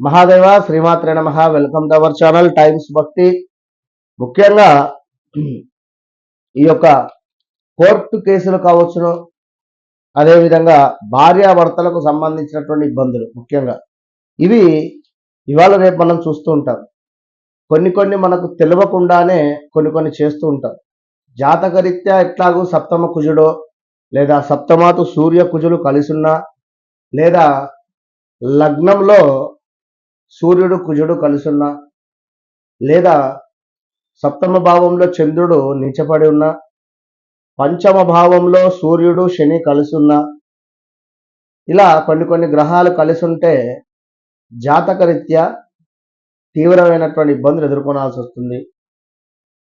మహాదేవ శ్రీమాత్రే నమః. Welcome to our channel times భక్తి. ముఖ్యంగా ఈ యొక్క కోర్టు కేసులు కావచ్చును, అదేవిధంగా భార్యాభర్తలకు సంబంధించినటువంటి ఇబ్బందులు ముఖ్యంగా ఇవి ఇవాళ రేపు మనం చూస్తూ ఉంటాం. కొన్ని మనకు తెలియకుండానే కొన్ని చేస్తూ ఉంటాం. జాతకరీత్యా ఎట్లాగూ సప్తమ కుజుడో లేదా సప్తమాతు సూర్య కుజులు కలిసున్నా, లేదా లగ్నంలో సూర్యుడు కుజుడు కలిసున్నా, లేదా సప్తమ భావంలో చంద్రుడు నీచపడి ఉన్నా, పంచమ భావంలో సూర్యుడు శని కలిసి ఉన్నా, ఇలా కొన్ని గ్రహాలు కలిసి ఉంటే జాతకరీత్యా తీవ్రమైనటువంటి ఇబ్బందులు ఎదుర్కొనాల్సి వస్తుంది.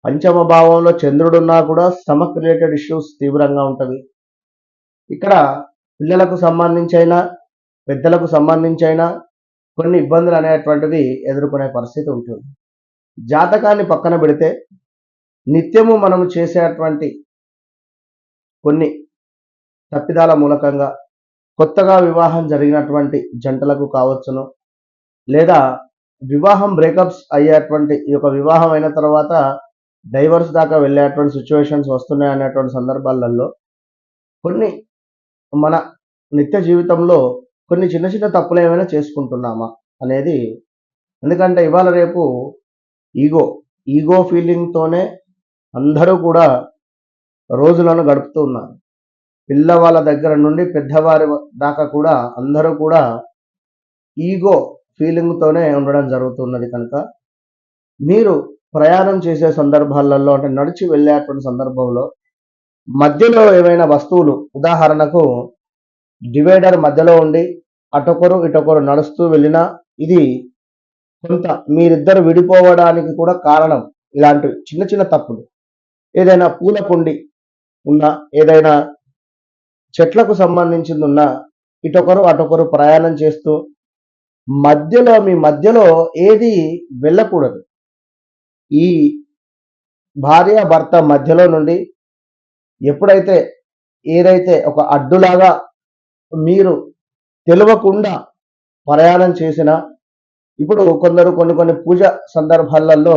పంచమ భావంలో చంద్రుడున్నా కూడా స్టమక్ రిలేటెడ్ ఇష్యూస్ తీవ్రంగా ఉంటుంది. ఇక్కడ పిల్లలకు సంబంధించైనా పెద్దలకు సంబంధించైనా కొన్ని ఇబ్బందులు అనేటువంటివి ఎదుర్కొనే పరిస్థితి ఉంటుంది. జాతకాన్ని పక్కన పెడితే నిత్యము మనము చేసేటువంటి కొన్ని తప్పిదాల మూలకంగా కొత్తగా వివాహం జరిగినటువంటి జంటలకు కావచ్చును, లేదా వివాహం బ్రేకప్స్ అయ్యేటువంటి ఈ యొక్క వివాహం అయిన తర్వాత డైవర్స్ దాకా వెళ్ళేటువంటి సిచ్యువేషన్స్ వస్తున్నాయి అనేటువంటి సందర్భాలలో కొన్ని మన నిత్య జీవితంలో కొన్ని చిన్న తప్పులు ఏమైనా చేసుకుంటున్నామా అనేది. ఎందుకంటే ఇవాళ రేపు ఈగో ఫీలింగ్తోనే అందరూ కూడా రోజులను గడుపుతూ ఉన్నారు. పిల్లవాళ్ళ దగ్గర నుండి పెద్దవారి దాకా కూడా అందరూ కూడా ఈగో ఫీలింగ్తోనే ఉండడం జరుగుతున్నది. కనుక మీరు ప్రయాణం చేసే సందర్భాలలో, అంటే నడిచి వెళ్ళేటువంటి సందర్భంలో మధ్యలో ఏమైనా వస్తువులు, ఉదాహరణకు డివైడర్ మధ్యలో ఉండి అటొకరు ఇటొకరు నడుస్తూ వెళ్ళినా ఇది కొంత మీరిద్దరు విడిపోవడానికి కూడా కారణం. ఇలాంటి చిన్న తప్పులు, ఏదైనా పూల కుండి ఉన్నా, ఏదైనా చెట్లకు సంబంధించింది ఉన్నా, ఇటొకరు అటొకరు ప్రయాణం చేస్తూ మీ మధ్యలో ఏది వెళ్ళకూడదు. ఈ భార్య భర్త మధ్యలో నుండి ఎప్పుడైతే ఏదైతే ఒక అడ్డులాగా మీరు తెలియకుండా ప్రయాణం చేసినా, ఇప్పుడు కొందరు కొన్ని పూజ సందర్భాలలో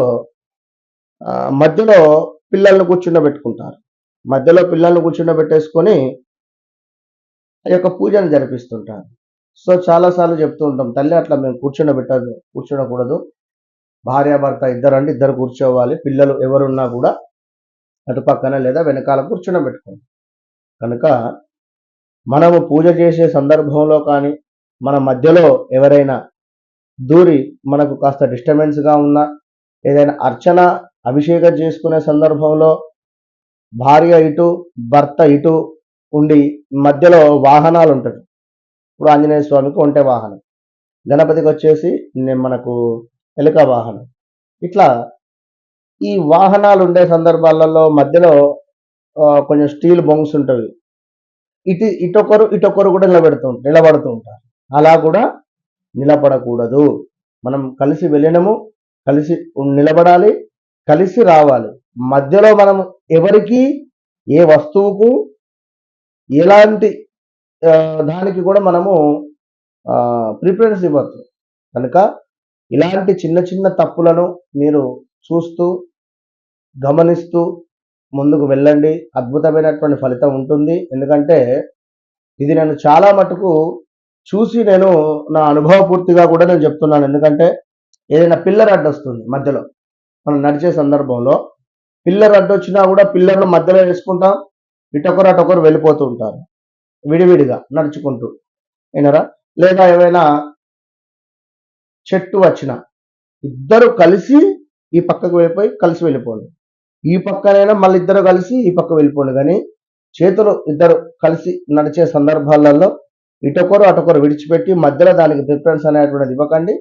మధ్యలో పిల్లల్ని కూర్చుండబెట్టుకుంటారు. మధ్యలో పిల్లల్ని కూర్చుండబెట్టేసుకొని ఆ యొక్క పూజను జరిపిస్తుంటారు. సో చాలాసార్లు చెప్తూ ఉంటాం, తల్లి అట్లా మేము కూర్చోకూడదు, భార్యాభర్త ఇద్దరండి, ఇద్దరు కూర్చోవాలి, పిల్లలు ఎవరున్నా కూడా అటుపక్కన లేదా వెనకాల కూర్చుండబెట్టుకోండి. కనుక మనము పూజ చేసే సందర్భంలో కానీ మన మధ్యలో ఎవరైనా దూరి మనకు కాస్త డిస్టర్బెన్స్గా ఉన్నా, ఏదైనా అర్చన అభిషేకం చేసుకునే సందర్భంలో భార్య ఇటు భర్త ఇటు ఉండి మధ్యలో వాహనాలు ఉంటుంది. ఇప్పుడు ఆంజనేయ స్వామికి ఒంటె వాహనం, గణపతికి వచ్చేసి మనకు ఎలుక వాహనం. ఇట్లా ఈ వాహనాలు ఉండే సందర్భాలలో మధ్యలో కొంచెం స్టీల్ బొంగ్స్ ఉంటుంది. ఇటొకరు కూడా నిలబడుతూ ఉంటారు. అలా కూడా నిలబడకూడదు. మనం కలిసి వెళ్ళినము, కలిసి నిలబడాలి, కలిసి రావాలి. మధ్యలో మనం ఎవరికి ఏ వస్తువుకు ఎలాంటి దానికి కూడా మనము ప్రిఫరెన్స్ ఇవ్వద్దు. కనుక ఇలాంటి చిన్న తప్పులను మీరు చూస్తూ గమనిస్తూ ముందుకు వెళ్ళండి. అద్భుతమైనటువంటి ఫలితం ఉంటుంది. ఎందుకంటే ఇది నేను చాలా మటుకు చూసి నా అనుభవపూర్తిగా కూడా నేను చెప్తున్నాను. ఎందుకంటే ఏదైనా పిల్లర్ అడ్డు వస్తుంది మధ్యలో, మనం నడిచే సందర్భంలో పిల్లర్ అడ్డు వచ్చినా కూడా పిల్లర్ను మధ్యలో వేసుకుంటాం, ఇటొకరు అటొకరు వెళ్ళిపోతూ ఉంటారు విడివిడిగా నడుచుకుంటూ, అయినరా. లేదా ఏమైనా చెట్టు వచ్చినా ఇద్దరు కలిసి ఈ పక్కకు కలిసి వెళ్ళిపోండి, ఈ పక్కనైనా మళ్ళీ ఇద్దరు కలిసి ఈ పక్క వెళ్ళిపోండి. కానీ చేతులు ఇద్దరు కలిసి నడిచే సందర్భాలలో ఇటొకరు అటొకరు విడిచిపెట్టి మధ్యలో దానికి ప్రిఫరెన్స్ అనేటువంటిది ఇవ్వకండి.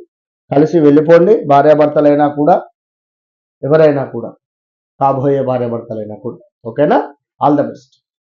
కలిసి వెళ్ళిపోండి. భార్యాభర్తలైనా కూడా, ఎవరైనా కూడా, కాబోయే భార్యాభర్తలైనా కూడా. ఓకేనా? All the best.